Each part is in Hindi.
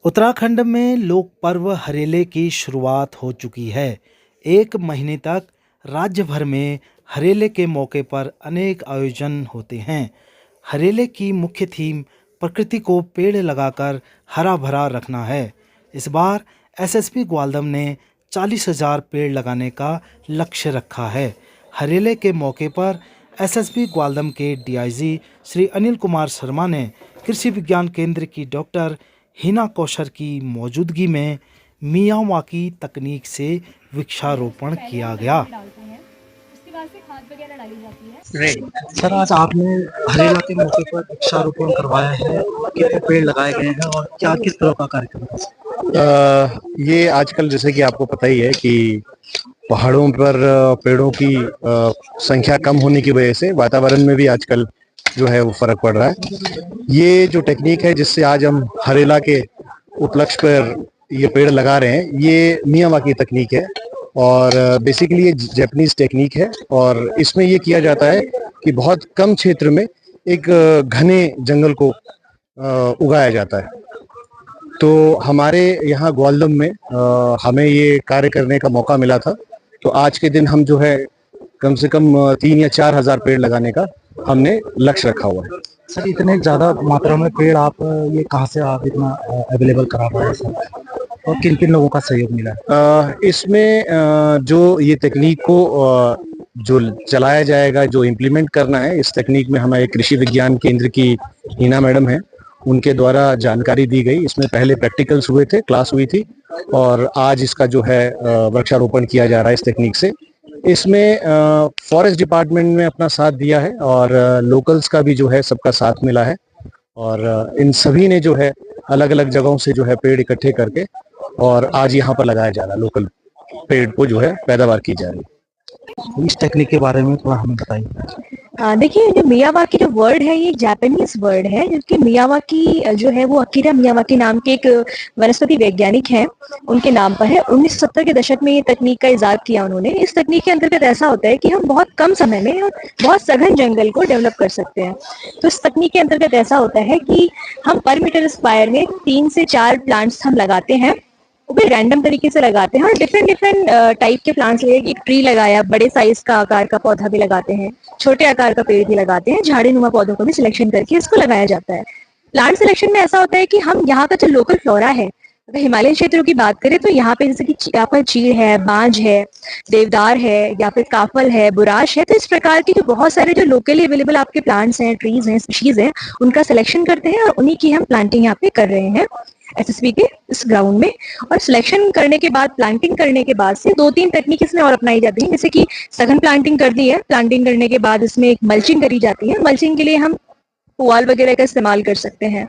उत्तराखंड में लोक पर्व हरेले की शुरुआत हो चुकी है। एक महीने तक राज्य भर में हरेले के मौके पर अनेक आयोजन होते हैं। हरेले की मुख्य थीम प्रकृति को पेड़ लगाकर हरा भरा रखना है। इस बार एसएसपी ग्वालदम ने 40,000 पेड़ लगाने का लक्ष्य रखा है। हरेले के मौके पर एसएसपी ग्वालदम के डीआईजी श्री अनिल कुमार शर्मा ने कृषि विज्ञान केंद्र की डॉक्टर हिना कौशर की मौजूदगी में मियावाकी तकनीक से वृक्षारोपण किया गया। सर, आज आपने हरेला के मौके पर वृक्षारोपण करवाया है। कितने पेड़ लगाए गए हैं और क्या किस तरह का कार्यक्रम है? ये आजकल जैसे कि आपको पता ही है कि पहाड़ों पर पेड़ों की संख्या कम होने की वजह से वातावरण में भी आजकल जो है वो फर्क पड़ रहा है। ये जो टेक्निक है जिससे आज हम हरेला के उपलक्ष्य पर ये पेड़ लगा रहे हैं, ये मियावाकी तकनीक है और बेसिकली ये जापानीज टेक्निक है और इसमें ये किया जाता है कि बहुत कम क्षेत्र में एक घने जंगल को उगाया जाता है। तो हमारे यहाँ ग्वालदम में हमें ये कार्य करने का मौका मिला था। तो आज के दिन हम जो है कम से कम 3 या 4 हजार पेड़ लगाने का हमने लक्ष्य रखा हुआ है। सर, इतने ज्यादा मात्रा में पेड़ आप ये कहाँ से आप इतना अवेलेबल करा पा रहे हैं सर? और किन किन लोगों का सहयोग मिला है? इसमें जो ये तकनीक को जो चलाया जाएगा, जो इम्प्लीमेंट करना है, इस तकनीक में हमारे कृषि विज्ञान केंद्र की हिना मैडम है, उनके द्वारा जानकारी दी गई। इसमें पहले प्रैक्टिकल्स हुए थे, क्लास हुई थी और आज इसका जो है वृक्षारोपण किया जा रहा है इस तकनीक से। इसमें फॉरेस्ट डिपार्टमेंट ने अपना साथ दिया है और लोकल्स का भी जो है सबका साथ मिला है और इन सभी ने जो है अलग अलग जगहों से जो है पेड़ इकट्ठे करके और आज यहाँ पर लगाया जा रहा है। लोकल पेड़ को जो है पैदावार की जा रही है। इस टेक्निक के बारे में थोड़ा हमें बताइए। देखिए, जो मियावाकी जो वर्ड है, ये जापानीज वर्ड है, जबकि मियावाकी जो है वो अकीरा मियावाकी नाम के एक वनस्पति वैज्ञानिक हैं, उनके नाम पर है। 1970 के दशक में ये तकनीक का इजाद किया उन्होंने। इस तकनीक के अंतर्गत ऐसा होता है कि हम बहुत कम समय में और बहुत सघन जंगल को डेवलप कर सकते हैं। तो इस तकनीक के अंतर्गत ऐसा होता है कि हम पर मीटर स्क्वायर में 3 से 4 प्लांट्स हम लगाते हैं, वो भी रैंडम तरीके से लगाते हैं और डिफरेंट टाइप के प्लांट्स लगे। एक ट्री लगाया, बड़े साइज का आकार का पौधा भी लगाते हैं, छोटे आकार का पेड़ भी लगाते हैं, झाड़ी नुमा पौधों को भी सिलेक्शन करके इसको लगाया जाता है। प्लांट सिलेक्शन में ऐसा होता है कि हम यहाँ का जो लोकल फ्लोरा है, अगर हिमालयन क्षेत्रों की बात करें तो यहाँ पे जैसे कि यहाँ पर चीड़ है, बांज है, देवदार है या फिर काफल है, बुराश है, तो इस प्रकार की जो बहुत सारे जो लोकली अवेलेबल आपके प्लांट्स हैं, ट्रीज हैं, स्पीशीज हैं, उनका सिलेक्शन करते हैं और उन्हीं की हम प्लांटिंग यहाँ पे कर रहे हैं एसएसपी के इस ग्राउंड में। और सिलेक्शन करने के बाद, प्लांटिंग करने के बाद से 2-3 तकनीक इसमें और अपनाई जाती है। जैसे कि सघन प्लांटिंग कर दी है, प्लांटिंग करने के बाद इसमें एक मल्चिंग करी जाती है। मल्चिंग के लिए हम पुआल वगैरह का इस्तेमाल कर सकते हैं।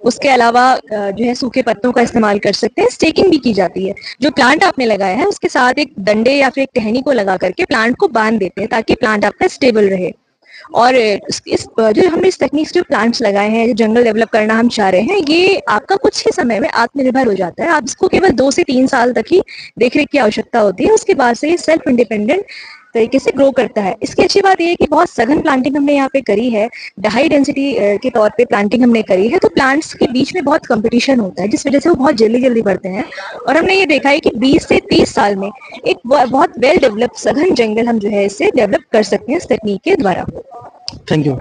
उसके अलावा जो है सूखे पत्तों का इस्तेमाल कर सकते हैं। स्टेकिंग भी की जाती है। जो प्लांट आपने लगाया है उसके साथ एक डंडे या फिर एक टहनी को लगा करके प्लांट को बांध देते हैं ताकि प्लांट आपका स्टेबल रहे। और जो हमने इस तकनीक से जो प्लांट्स लगाए हैं, जो जंगल डेवलप करना हम चाह रहे हैं, ये आपका कुछ ही समय में आत्मनिर्भर हो जाता है। आप इसको केवल 2 से 3 साल तक ही देखरेख की आवश्यकता होती है। उसके बाद से ये सेल्फ इंडिपेंडेंट तरीके से ग्रो करता है। इसकी अच्छी बात यह है कि बहुत सघन प्लांटिंग हमने यहाँ पे करी है, हाई डेंसिटी के तौर पे प्लांटिंग हमने करी है। तो प्लांट्स के बीच में बहुत कंपटीशन होता है, जिस वजह से वो बहुत जल्दी जल्दी बढ़ते हैं। और हमने ये देखा है कि 20 से 30 साल में एक बहुत वेल डेवलप सघन जंगल हम जो है इससे डेवलप कर सकते हैं इस तकनीक के द्वारा। Thank you.